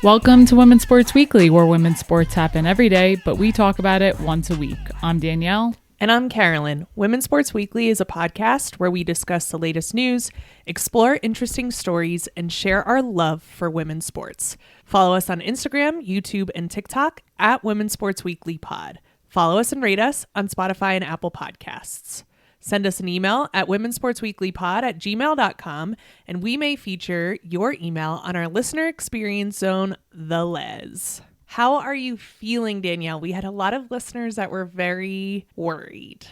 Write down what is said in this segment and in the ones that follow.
Welcome to Women's Sports Weekly, where women's sports happen every day, but we talk about it once a week. I'm Danielle. And I'm Carolyn. Women's Sports Weekly is a podcast where we discuss the latest news, explore interesting stories, and share our love for women's sports. Follow us on Instagram, YouTube, and TikTok at Women's Sports Weekly Pod. Follow us and rate us on Spotify and Apple Podcasts. Send us an email at womensportsweeklypod@gmail.com, and we may feature your email on our listener experience zone, The Les. How are you feeling, Danielle? We had a lot of listeners that were very worried.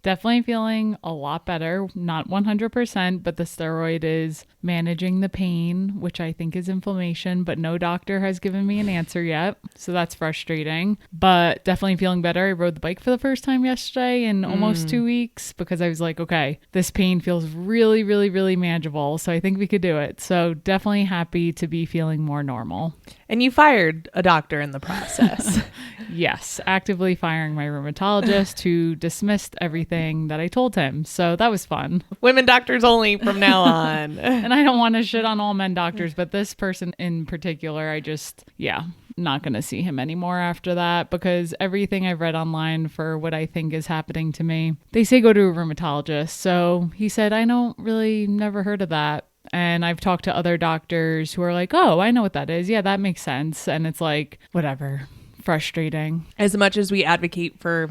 Definitely feeling a lot better. Not 100%, but the steroid is managing the pain, which I think is inflammation, but no doctor has given me an answer yet. So that's frustrating, but definitely feeling better. I rode the bike for the first time yesterday in almost 2 weeks because I was like, okay, this pain feels really, really, really manageable. So I think we could do it. So definitely happy to be feeling more normal. And you fired a doctor in the process. Yes, actively firing my rheumatologist who dismissed everything that I told him. So that was fun. Women doctors only from now on. And I don't want to shit on all men doctors, but this person in particular, not going to see him anymore after that, because everything I've read online for what I think is happening to me, they say go to a rheumatologist. So he said, I don't really never heard of that. And I've talked to other doctors who are like, oh, I know what that is. Yeah, that makes sense. And it's like, whatever. Frustrating. As much as we advocating for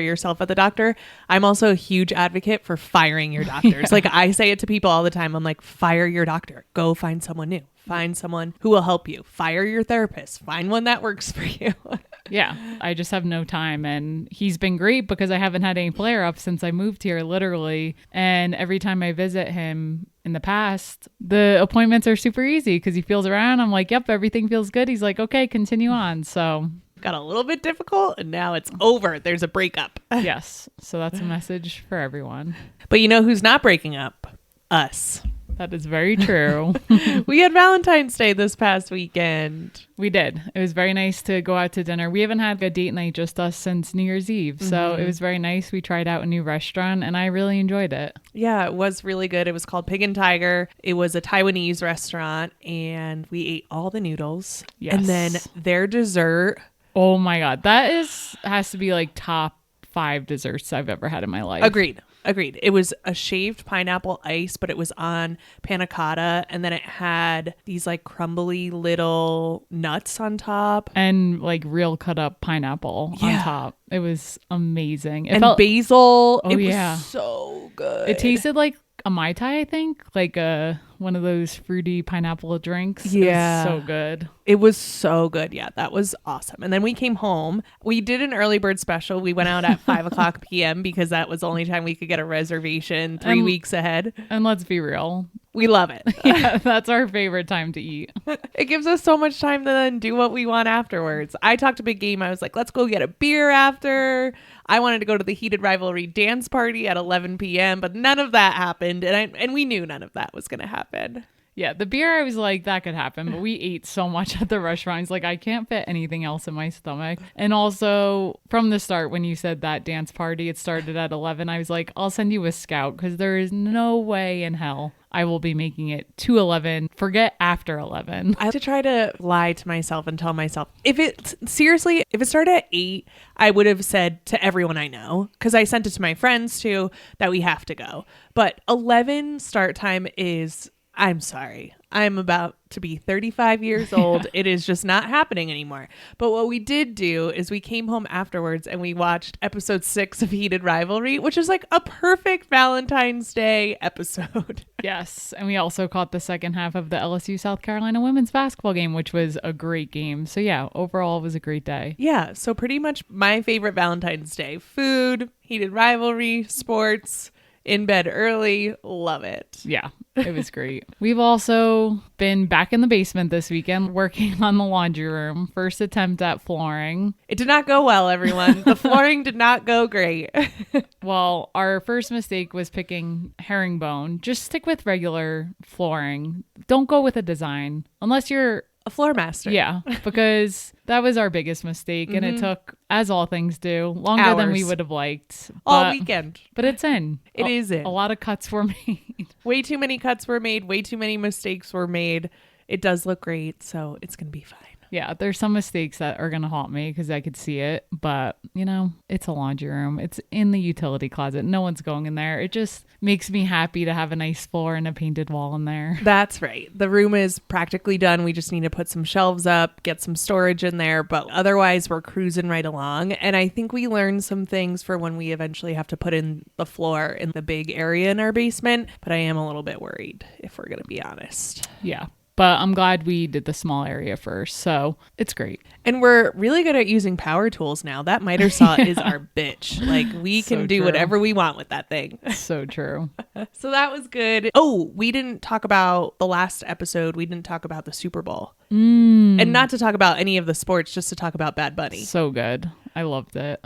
yourself at the doctor, I'm also a huge advocate for firing your doctors. Yeah. Like I say it to people all the time. I'm like, fire your doctor. Go find someone new. Find someone who will help you. Fire your therapist. Find one that works for you. Yeah, I just have no time. And he's been great because I haven't had any flare-ups since I moved here, literally. And every time I visit him in the past, the appointments are super easy because he feels around. I'm like, yep, everything feels good. He's like, okay, continue on. So got a little bit difficult and now it's over. There's a breakup. Yes. So that's a message for everyone. But you know who's not breaking up? Us. That is very true. We had Valentine's Day this past weekend. We did. It was very nice to go out to dinner. We haven't had a date night, just us, since New Year's Eve. So it was very nice. We tried out a new restaurant and I really enjoyed it. Yeah, it was really good. It was called Pig and Tiger. It was a Taiwanese restaurant and we ate all the noodles. Yes. And then their dessert. Oh my God. That has to be like top 5 desserts I've ever had in my life. Agreed. It was a shaved pineapple ice, but it was on panna cotta. And then it had these like crumbly little nuts on top. And like real cut up pineapple on top. It was amazing. And basil. Oh, it was so good. It tasted like a Mai Tai, I think. Like one of those fruity pineapple drinks. Yeah. It was so good. It was so good. Yeah, that was awesome. And then we came home. We did an early bird special. We went out at 5:00 p.m. because that was the only time we could get a reservation 3 weeks ahead. And let's be real. We love it. Yeah, that's our favorite time to eat. It gives us so much time to then do what we want afterwards. I talked a big game. I was like, let's go get a beer after. I wanted to go to the Heated Rivalry dance party at 11 p.m., but none of that happened. And we knew none of that was going to happen. Yeah, the beer, I was like, that could happen, but we ate so much at the restaurant. It's like, I can't fit anything else in my stomach. And also, from the start, when you said that dance party, it started at 11, I was like, I'll send you a Scout because there is no way in hell I will be making it to 11. Forget after 11. I have to try to lie to myself and tell myself, if it started at 8, I would have said to everyone I know, because I sent it to my friends too, that we have to go. But 11 start time is... I'm sorry. I'm about to be 35 years old. It is just not happening anymore. But what we did do is we came home afterwards and we watched episode 6 of Heated Rivalry, which is like a perfect Valentine's Day episode. Yes. And we also caught the second half of the LSU South Carolina women's basketball game, which was a great game. So yeah, overall it was a great day. Yeah. So pretty much my favorite Valentine's Day: food, heated rivalry, sports, in bed early. Love it. Yeah, it was great. We've also been back in the basement this weekend working on the laundry room. First attempt at flooring. It did not go well, everyone. The flooring did not go great. Well, our first mistake was picking herringbone. Just stick with regular flooring. Don't go with a design unless you're a floor master. Yeah, because that was our biggest mistake. And it took, as all things do, longer than we would have liked. All weekend. But it's in. It is in. A lot of cuts were made. Way too many cuts were made. Way too many mistakes were made. it does look great. So it's going to be fine. Yeah, there's some mistakes that are going to haunt me because I could see it. But, it's a laundry room. It's in the utility closet. No one's going in there. It just makes me happy to have a nice floor and a painted wall in there. That's right. The room is practically done. We just need to put some shelves up, get some storage in there. But otherwise, we're cruising right along. And I think we learned some things for when we eventually have to put in the floor in the big area in our basement. But I am a little bit worried, if we're going to be honest. Yeah. But I'm glad we did the small area first. So it's great. And we're really good at using power tools now. That miter saw is our bitch. Like, we can do whatever we want with that thing. So true. So that was good. Oh, we didn't talk about the last episode. We didn't talk about the Super Bowl. And not to talk about any of the sports, just to talk about Bad Bunny. So good. I loved it.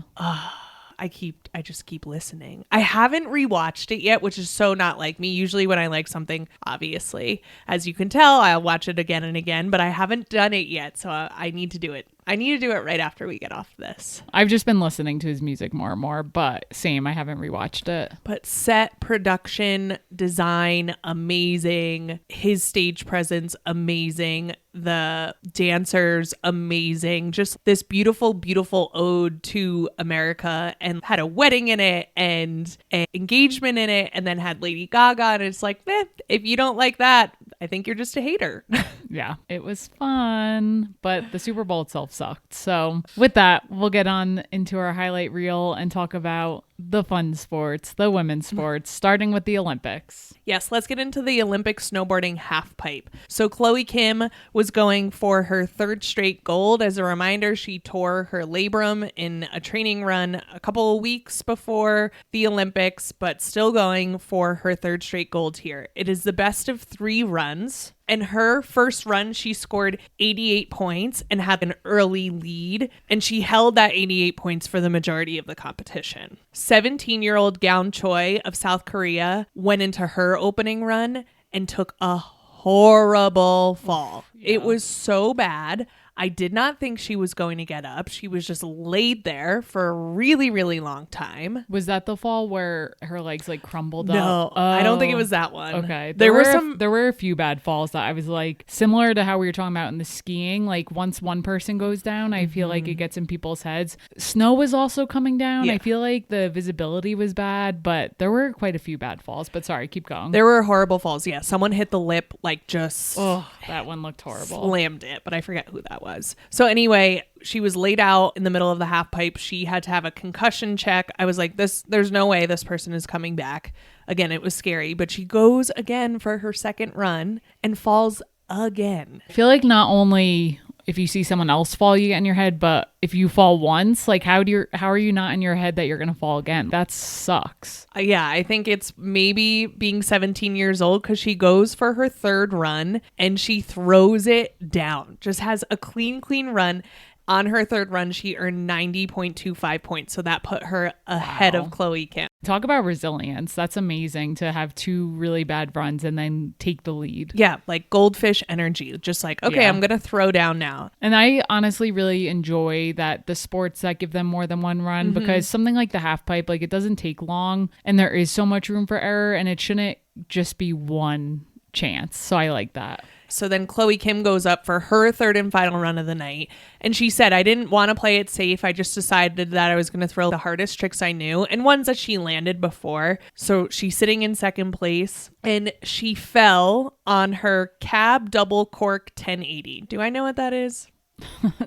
I just keep listening. I haven't rewatched it yet, which is so not like me. Usually when I like something, obviously, as you can tell, I'll watch it again and again, but I haven't done it yet. So I need to do it. I need to do it right after we get off this. I've just been listening to his music more and more, but same, I haven't rewatched it. But set, production, design, amazing. His stage presence, amazing. The dancers, amazing. Just this beautiful, beautiful ode to America, and had a wedding in it and an engagement in it, and then had Lady Gaga. And it's like, if you don't like that, I think you're just a hater. Yeah, it was fun, but the Super Bowl itself sucked. So with that, we'll get on into our highlight reel and talk about the fun sports, the women's sports, starting with the Olympics. Yes, let's get into the Olympic snowboarding halfpipe. So Chloe Kim was going for her third straight gold. As a reminder, she tore her labrum in a training run a couple of weeks before the Olympics, but still going for her third straight gold here. It is the best of 3 runs. In her first run, she scored 88 points and had an early lead, and she held that 88 points for the majority of the competition. 17-year-old Gaon Choi of South Korea went into her opening run and took a horrible fall. Yeah. It was so bad. I did not think she was going to get up. She was just laid there for a really, really long time. Was that the fall where her legs like crumbled No, up? I don't think it was that one. Okay. There were a few bad falls that I was like, similar to how we were talking about in the skiing. Like once one person goes down, I feel like it gets in people's heads. Snow was also coming down. Yeah. I feel like the visibility was bad, but there were quite a few bad falls. But sorry, keep going. There were horrible falls. Yeah. Someone hit the lip, like just. Oh, that one looked horrible. Slammed it, but I forget who that was. So anyway, she was laid out in the middle of the half pipe. She had to have a concussion check. I was like, there's no way this person is coming back. Again, it was scary, but she goes again for her second run and falls again. I feel like not only if you see someone else fall, you get in your head, but if you fall once, like how are you not in your head that you're going to fall again? That sucks. Yeah, I think it's maybe being 17 years old, because she goes for her third run and she throws it down. Just has a clean run. On her third run, she earned 90.25 points. So that put her ahead of Chloe Kim. Talk about resilience. That's amazing to have 2 really bad runs and then take the lead. Yeah, like goldfish energy. Just like, okay, I'm going to throw down now. And I honestly really enjoy that the sports that give them more than one run, because something like the half pipe, like it doesn't take long and there is so much room for error, and it shouldn't just be one chance. So I like that. So then Chloe Kim goes up for her third and final run of the night. And she said, I didn't want to play it safe. I just decided that I was going to throw the hardest tricks I knew and ones that she landed before. So she's sitting in second place and she fell on her cab double cork 1080. Do I know what that is?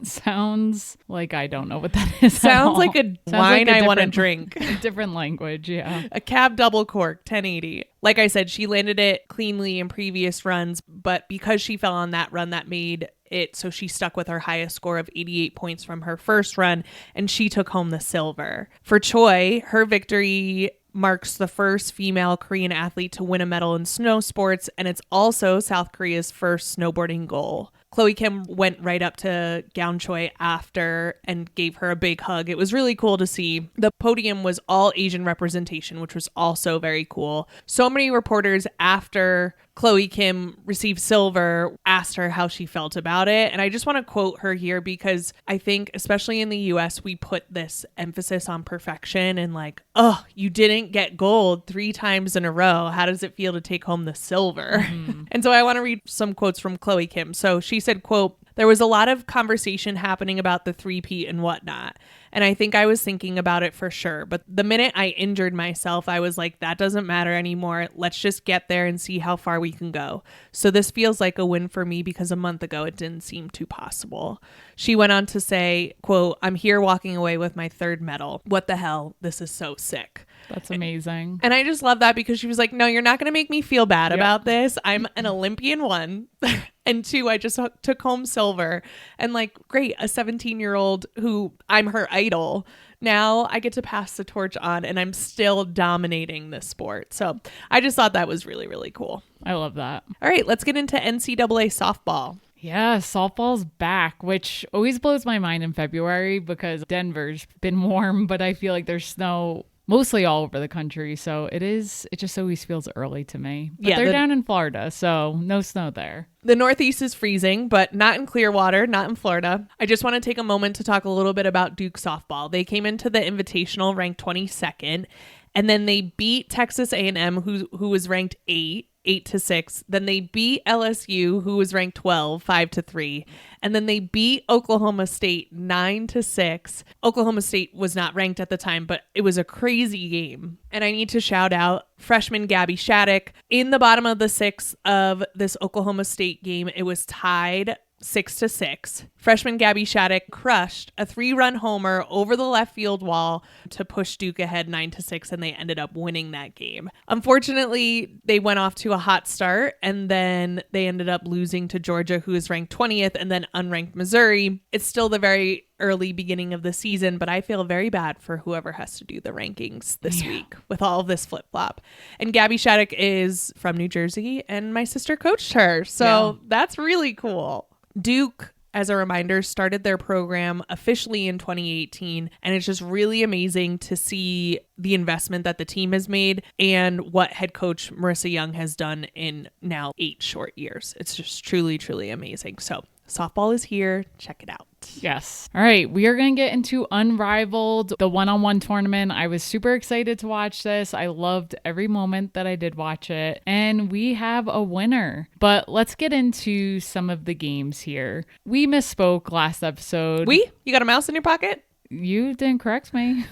Sounds like I don't know what that is. Sounds like a wine I want to drink. A different language, yeah. A cab double cork 1080. Like I said, she landed it cleanly in previous runs, but because she fell on that run, that made it so she stuck with her highest score of 88 points from her first run, and she took home the silver. For Choi, her victory marks the first female Korean athlete to win a medal in snow sports, and it's also South Korea's first snowboarding goal. Chloe Kim went right up to Gaon Choi after and gave her a big hug. It was really cool to see. The podium was all Asian representation, which was also very cool. So many reporters after Chloe Kim received silver, asked her how she felt about it. And I just want to quote her here because I think, especially in the US, we put this emphasis on perfection and like, oh, you didn't get gold 3 times in a row. How does it feel to take home the silver? And so I want to read some quotes from Chloe Kim. So she said, quote, "There was a lot of conversation happening about the three-peat and whatnot. And I think I was thinking about it for sure. But the minute I injured myself, I was like, that doesn't matter anymore. Let's just get there and see how far we can go. So this feels like a win for me because a month ago it didn't seem too possible." She went on to say, quote, "I'm here walking away with my 3rd medal. What the hell? This is so sick." That's amazing. And I just love that because she was like, no, you're not going to make me feel bad about this. I'm an Olympian, 1. And 2, I just took home silver. And like, great, a 17-year-old who I'm her idol. Now I get to pass the torch on and I'm still dominating this sport. So I just thought that was really, really cool. I love that. All right, let's get into NCAA softball. Yeah, softball's back, which always blows my mind in February because Denver's been warm, but I feel like there's snow mostly all over the country. So it just always feels early to me. But they're down in Florida, so no snow there. The Northeast is freezing, but not in Clearwater, not in Florida. I just want to take a moment to talk a little bit about Duke softball. They came into the Invitational ranked 22nd, and then they beat Texas A&M, who was ranked 8-6. Then they beat LSU, who was ranked 12, 5-3. And then they beat Oklahoma State 9-6. Oklahoma State was not ranked at the time, but it was a crazy game. And I need to shout out freshman Gabby Shattuck. In the bottom of the 6th of this Oklahoma State game, it was tied 6-6. Freshman Gabby Shattuck crushed a 3-run homer over the left field wall to push Duke ahead 9-6, and they ended up winning that game. Unfortunately, they went off to a hot start, and then they ended up losing to Georgia, who is ranked 20th, and then unranked Missouri. It's still the very early beginning of the season, but I feel very bad for whoever has to do the rankings this week with all of this flip-flop. And Gabby Shattuck is from New Jersey, and my sister coached her, so that's really cool. Duke, as a reminder, started their program officially in 2018, and it's just really amazing to see the investment that the team has made and what head coach Marissa Young has done in now 8 short years. It's just truly, truly amazing. So softball is here. Check it out. Yes. All right. We are going to get into Unrivaled, the one-on-one tournament. I was super excited to watch this. I loved every moment that I did watch it. And we have a winner. But let's get into some of the games here. We misspoke last episode. You got a mouse in your pocket? You didn't correct me.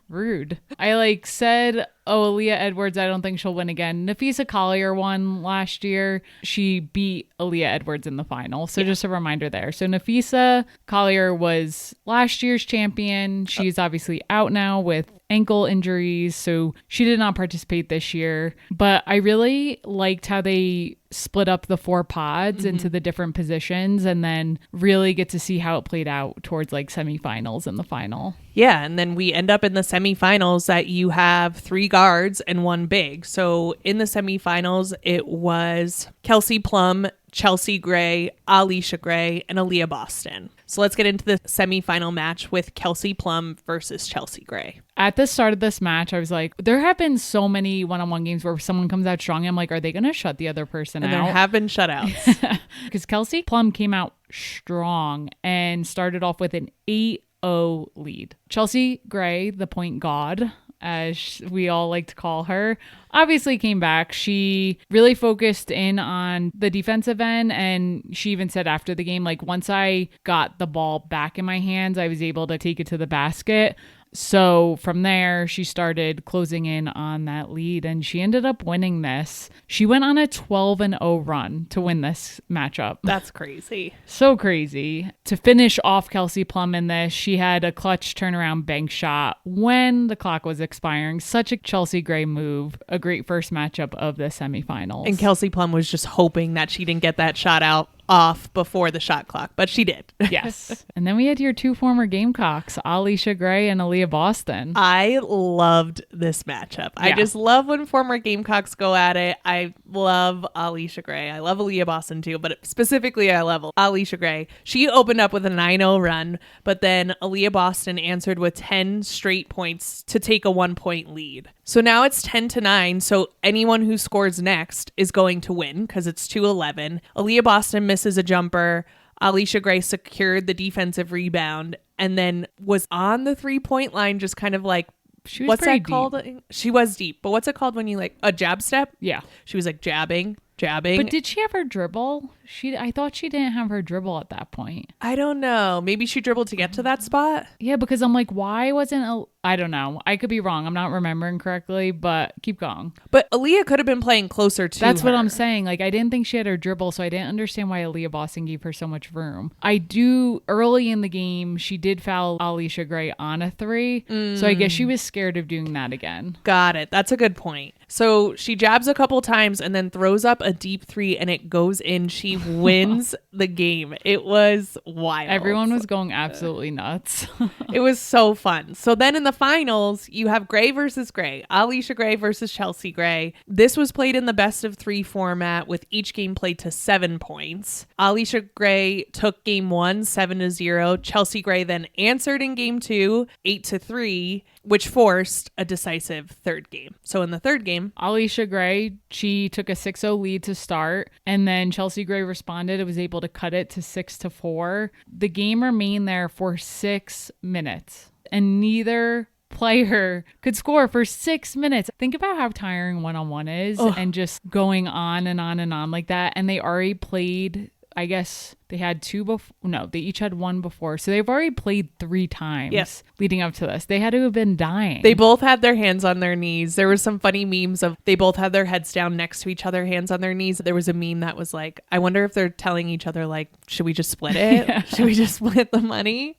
Rude. I said, oh, Aaliyah Edwards, I don't think she'll win again. Nafisa Collier won last year. She beat Aaliyah Edwards in the final. So just a reminder there. So Nafisa Collier was last year's champion. She's obviously out now with ankle injuries, so she did not participate this year. But I really liked how they split up the 4 pods into the different positions and then really get to see how it played out towards semifinals and the final. Yeah, and then we end up in the semifinals that you have 3 guards and 1 big. So in the semifinals, it was Kelsey Plum, Chelsea Gray, Alicia Gray, and Aaliyah Boston. So let's get into the semifinal match with Kelsey Plum versus Chelsea Gray. At the start of this match, I was like, there have been so many one-on-one games where someone comes out strong. I'm like, are they going to shut the other person out? And there have been shutouts. Because Kelsey Plum came out strong and started off with an 8-0 lead. Chelsea Gray, the Point Gawd, as we all like to call her, obviously came back. She really focused in on the defensive end, and she even said after the game, once I got the ball back in my hands, I was able to take it to the basket. So from there, she started closing in on that lead, and she ended up winning this. She went on a 12-0 run to win this matchup. That's crazy. So crazy. To finish off Kelsey Plum in this, she had a clutch turnaround bank shot when the clock was expiring. Such a Chelsea Gray move. A great first matchup of the semifinals. And Kelsey Plum was just hoping that she didn't get that shot off before the shot clock, but she did. Yes. And then we had your 2 former Gamecocks, Alicia Gray and Aaliyah Boston. I loved this matchup. Yeah. I just love when former Gamecocks go at it. I love Alicia Gray. I love Aaliyah Boston too, but specifically I love Alicia Gray. She opened up with a 9-0 run, but then Aaliyah Boston answered with 10 straight points to take a 1-point lead. So now it's 10-9. So anyone who scores next is going to win because it's 2-11. Aaliyah Boston misses a jumper. Alicia Gray secured the defensive rebound and then was on the 3-point line, just kind of like, She was what's pretty that called? She was deep, but what's it called when you like a jab step? Yeah. She was like jabbing. But did she have her dribble? I thought she didn't have her dribble at that point. I don't know. Maybe she dribbled to get to that spot. Yeah, because I'm like, why wasn't I don't know. I could be wrong. I'm not remembering correctly, but keep going. But Aaliyah could have been playing closer to That's what her. I'm saying. Like, I didn't think she had her dribble, so I didn't understand why Aaliyah Boston gave her so much room. I do, early in the game, she did foul Alicia Gray on a 3, so I guess she was scared of doing that again. Got it. That's a good point. So she jabs a couple times and then throws up a deep 3 and it goes in. She wins the game. It was wild. Everyone was going absolutely nuts. It was so fun. So then in the finals, you have Gray versus Gray, Alicia Gray versus Chelsea Gray. This was played in the best of 3 format with each game played to 7 points. Alicia Gray took game 1, 7-0. Chelsea Gray then answered in game 2, 8-3, which forced a decisive third game. So in the third game, Alicia Gray, she took a 6-0 lead to start, and then Chelsea Gray responded and was able to cut it to 6-4. The game remained there for 6 minutes, and neither player could score for 6 minutes. Think about how tiring one-on-one is. Ugh. And just going on and on and on like that. And they already played, I guess they had 2 before. No, they each had 1 before. So they've already played 3 times leading up to this. They had to have been dying. They both had their hands on their knees. There was some funny memes of they both had their heads down next to each other, hands on their knees. There was a meme that was like, I wonder if they're telling each other like, should we just split it? Yeah. Should we just split the money?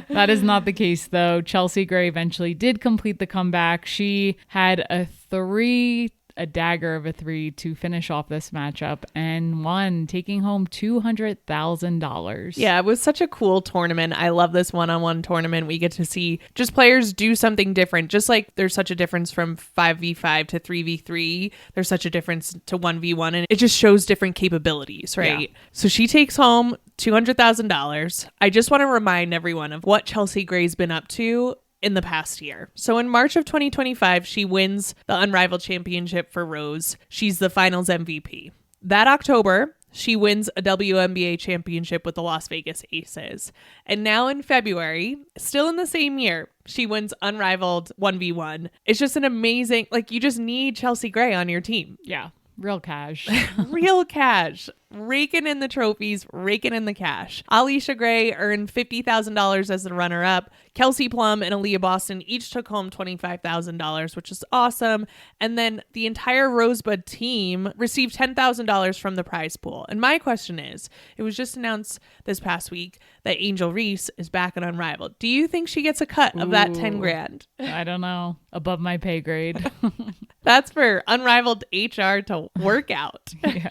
That is not the case though. Chelsea Gray eventually did complete the comeback. She had a dagger of a 3 to finish off this matchup and won, taking home $200,000. Yeah, it was such a cool tournament. I love this one-on-one tournament. We get to see just players do something different. Just like there's such a difference from 5v5 to 3v3, there's such a difference to 1v1, and it just shows different capabilities, right? Yeah. So she takes home $200,000. I just want to remind everyone of what Chelsea Gray's been up to in the past year. So in March of 2025, she wins the Unrivaled championship for Rose. She's the finals MVP. That October, she wins a WNBA championship with the Las Vegas Aces. And now in February, still in the same year, she wins Unrivaled 1v1. It's just an amazing, like, you just need Chelsea Gray on your team. Yeah. Real cash. Real cash. Raking in the trophies, raking in the cash. Alicia Gray earned $50,000 as the runner-up. Kelsey Plum and Aaliyah Boston each took home $25,000, which is awesome. And then the entire Rosebud team received $10,000 from the prize pool. And my question is, it was just announced this past week that Angel Reese is back at Unrivaled. Do you think she gets a cut of that $10,000? I don't know. Above my pay grade. That's for Unrivaled HR to work out. Yeah.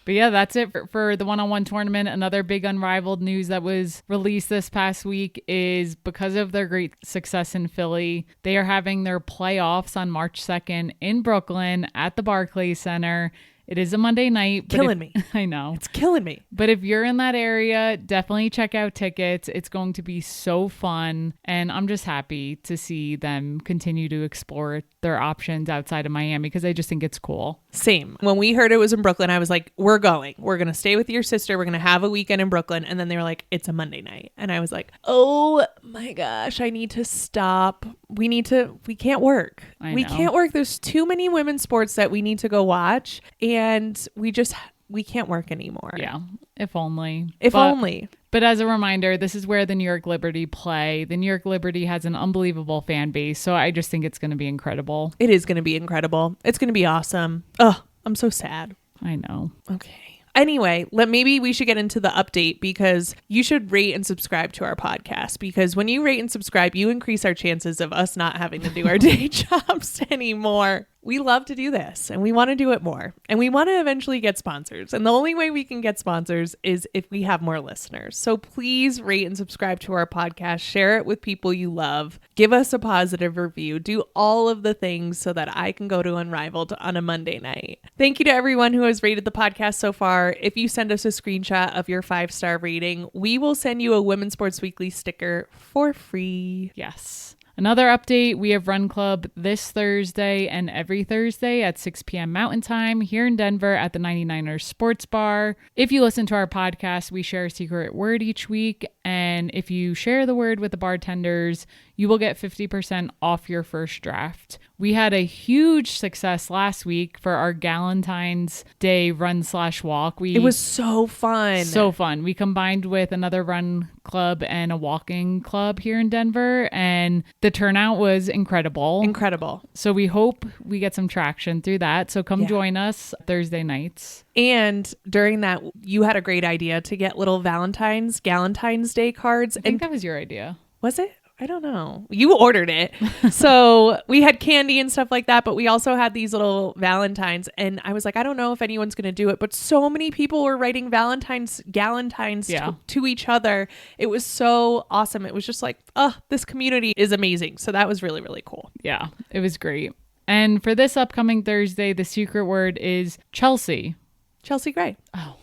But yeah, that's it for the one-on-one tournament. Another big Unrivaled news that was released this past week is because of their great success in Philly, they are having their playoffs on March 2nd in Brooklyn at the Barclays Center. It is a Monday night. Killing me. I know. It's killing me. But if you're in that area, definitely check out tickets. It's going to be so fun. And I'm just happy to see them continue to explore their options outside of Miami because I just think it's cool. Same. When we heard it was in Brooklyn, I was like, we're going. We're going to stay with your sister. We're going to have a weekend in Brooklyn. And then they were like, it's a Monday night. And I was like, oh my gosh, I need to stop. We can't work. We can't work. There's too many women's sports that we need to go watch. And we can't work anymore. Yeah. If only. But as a reminder, this is where the New York Liberty play. The New York Liberty has an unbelievable fan base. So I just think it's going to be incredible. It is going to be incredible. It's going to be awesome. Ugh, I'm so sad. I know. Okay. Anyway, maybe we should get into the update because you should rate and subscribe to our podcast because when you rate and subscribe, you increase our chances of us not having to do our day jobs anymore. We love to do this and we want to do it more and we want to eventually get sponsors. And the only way we can get sponsors is if we have more listeners. So please rate and subscribe to our podcast, share it with people you love, give us a positive review, do all of the things so that I can go to Unrivaled on a Monday night. Thank you to everyone who has rated the podcast so far. If you send us a screenshot of your 5-star rating, we will send you a Women's Sports Weekly sticker for free. Yes. Another update, we have Run Club this Thursday and every Thursday at 6 p.m. Mountain Time here in Denver at the 99ers Sports Bar. If you listen to our podcast, we share a secret word each week. And if you share the word with the bartenders, you will get 50% off your first draft. We had a huge success last week for our Galentine's Day run/walk. It was so fun. So fun. We combined with another run club and a walking club here in Denver, and the turnout was incredible. Incredible. So we hope we get some traction through that. So come join us Thursday nights. And during that, you had a great idea to get little Galentine's Day cards. I think that was your idea. Was it? I don't know. You ordered it. So we had candy and stuff like that, but we also had these little Valentines. And I was like, I don't know if anyone's going to do it, but so many people were writing Galentine's to each other. It was so awesome. It was just like, oh, this community is amazing. So that was really, really cool. Yeah, it was great. And for this upcoming Thursday, the secret word is Chelsea. Chelsea Gray. Oh,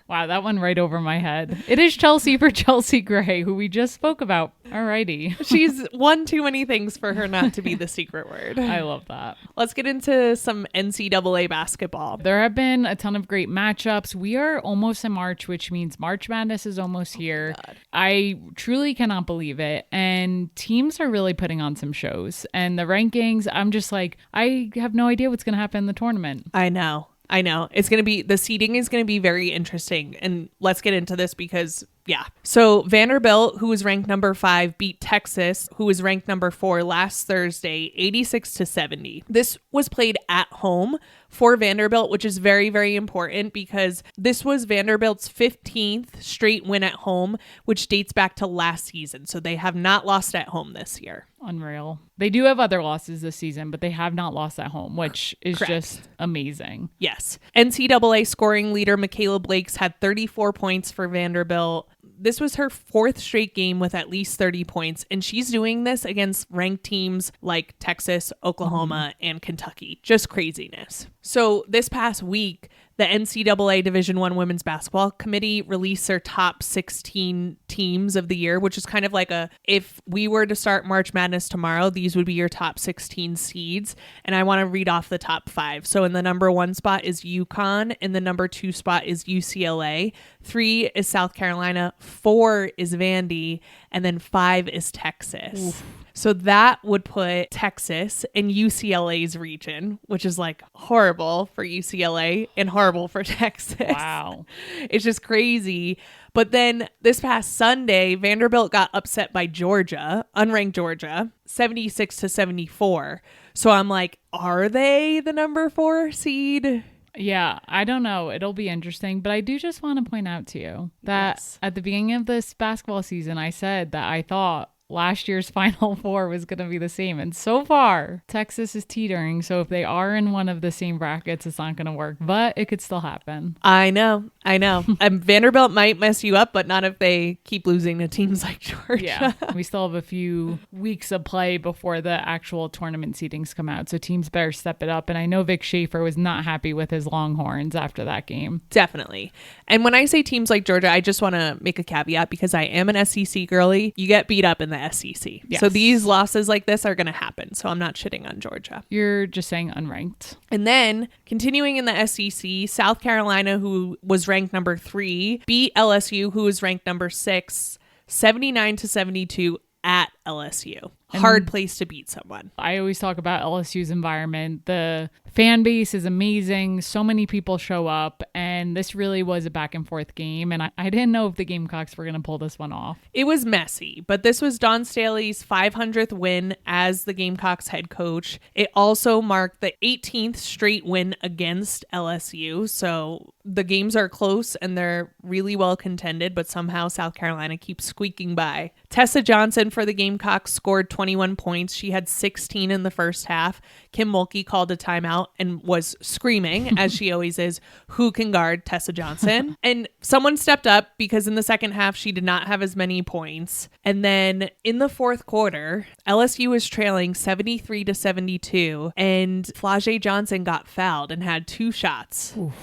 wow. That went right over my head. It is Chelsea for Chelsea Gray, who we just spoke about. Alrighty. She's won too many things for her not to be the secret word. I love that. Let's get into some NCAA basketball. There have been a ton of great matchups. We are almost in March, which means March Madness is almost here. I truly cannot believe it. And teams are really putting on some shows. And the rankings, I'm just like, I have no idea what's going to happen in the tournament. I know. It's going to be, the seeding is going to be very interesting. And let's get into this because, yeah. So Vanderbilt, who was ranked number 5, beat Texas, who was ranked number 4 last Thursday, 86-70. This was played at home for Vanderbilt, which is very, very important because this was Vanderbilt's 15th straight win at home, which dates back to last season. So they have not lost at home this year. Unreal. They do have other losses this season, but they have not lost at home, which is Correct. Just amazing. Yes. NCAA scoring leader Mikayla Blakes had 34 points for Vanderbilt. This was her 4th straight game with at least 30 points, and she's doing this against ranked teams like Texas, Oklahoma, and Kentucky. Just craziness. So this past week, the NCAA Division I Women's Basketball Committee released their top 16 teams of the year, which is kind of like if we were to start March Madness tomorrow, these would be your top 16 seeds. And I want to read off the top 5. So in the number 1 spot is UConn. In the number 2 spot is UCLA. 3 is South Carolina. 4 is Vandy. And then 5 is Texas. Oof. So that would put Texas in UCLA's region, which is like horrible for UCLA and horrible for Texas. Wow. It's just crazy. But then this past Sunday, Vanderbilt got upset by Georgia, unranked Georgia, 76-74. So I'm like, are they the number 4 seed? Yeah, I don't know. It'll be interesting. But I do just want to point out to you that At the beginning of this basketball season, I said that I thought last year's Final Four was going to be the same. And so far, Texas is teetering. So if they are in one of the same brackets, it's not going to work. But it could still happen. I know. Vanderbilt might mess you up, but not if they keep losing to teams like Georgia. Yeah, we still have a few weeks of play before the actual tournament seedings come out. So teams better step it up. And I know Vic Schaefer was not happy with his Longhorns after that game. Definitely. And when I say teams like Georgia, I just want to make a caveat because I am an SEC girly. You get beat up in the SEC. Yes. So these losses like this are going to happen. So I'm not shitting on Georgia. You're just saying unranked. And then continuing in the SEC, South Carolina, who was ranked number 3, beat LSU, who was ranked number 6, 79-72 at LSU. Hard place to beat someone. I always talk about LSU's environment. The fan base is amazing. So many people show up, and this really was a back and forth game. And I didn't know if the Gamecocks were going to pull this one off. It was messy, but this was Dawn Staley's 500th win as the Gamecocks head coach. It also marked the 18th straight win against LSU. So the games are close and they're really well contended, but somehow South Carolina keeps squeaking by. Tessa Johnson for the Gamecocks scored 21 points. She had 16 in the first half. Kim Mulkey called a timeout and was screaming, as she always is, who can guard Tessa Johnson? And someone stepped up because in the second half, she did not have as many points. And then in the fourth quarter, LSU was trailing 73-72, and Flau'jae Johnson got fouled and had 2 shots. Oof.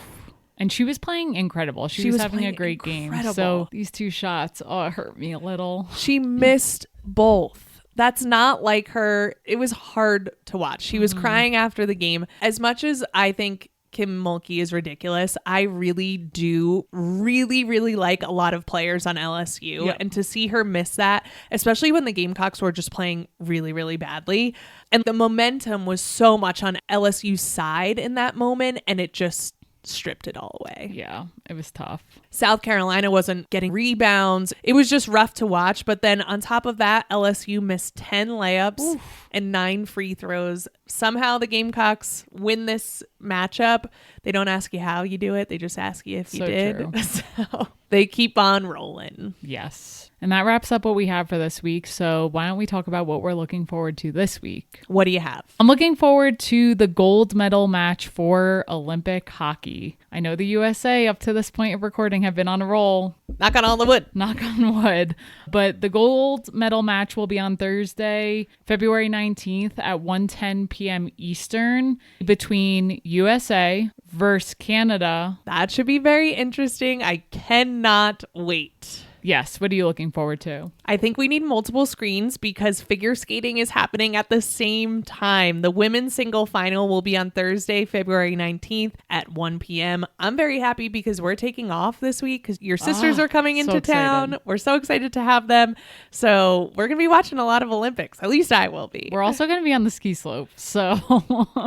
And she was playing incredible. She was having a great game. So these 2 shots, it hurt me a little. She missed both. That's not like her. It was hard to watch. She was crying after the game. As much as I think Kim Mulkey is ridiculous, I really do really like a lot of players on LSU. Yep. And to see her miss that, especially when the Gamecocks were just playing really badly. And the momentum was so much on LSU's side in that moment, and it just stripped it all away. Yeah, it was tough. South Carolina wasn't getting rebounds. It was just rough to watch. But then on top of that, LSU missed 10 layups and 9 free throws. Somehow the Gamecocks win this matchup. They don't ask you how you do it. They just ask you if you did. True. So they keep on rolling. Yes. And that wraps up what we have for this week. So why don't we talk about what we're looking forward to this week? What do you have? I'm looking forward to the gold medal match for Olympic hockey. I know the USA up to this point of recording have been on a roll. Knock on all the wood. Knock on wood. But the gold medal match will be on Thursday, February 19th at 1:10 p.m. Eastern between USA versus Canada. That should be very interesting. I cannot wait. Yes. What are you looking forward to? I think we need multiple screens because figure skating is happening at the same time. The women's single final will be on Thursday, February 19th at 1 p.m. I'm very happy because we're taking off this week because your sisters are coming into town. We're so excited to have them. So we're going to be watching a lot of Olympics. At least I will be. We're also going to be on the ski slope. So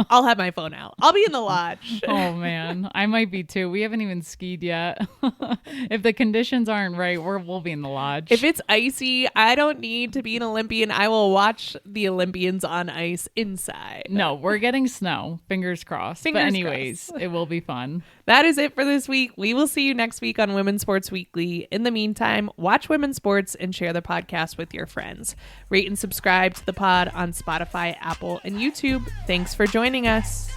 I'll have my phone out. I'll be in the lodge. Oh, man. I might be too. We haven't even skied yet. If the conditions aren't right, we'll be in the lodge. If it's icy, I don't need to be an Olympian. I will watch the Olympians on ice inside. No, we're getting snow. Fingers crossed. But anyways, it will be fun. That is it for this week. We will see you next week on Women's Sports Weekly. In the meantime, watch women's sports and share the podcast with your friends. Rate and subscribe to the pod on Spotify, Apple, and YouTube. Thanks for joining us.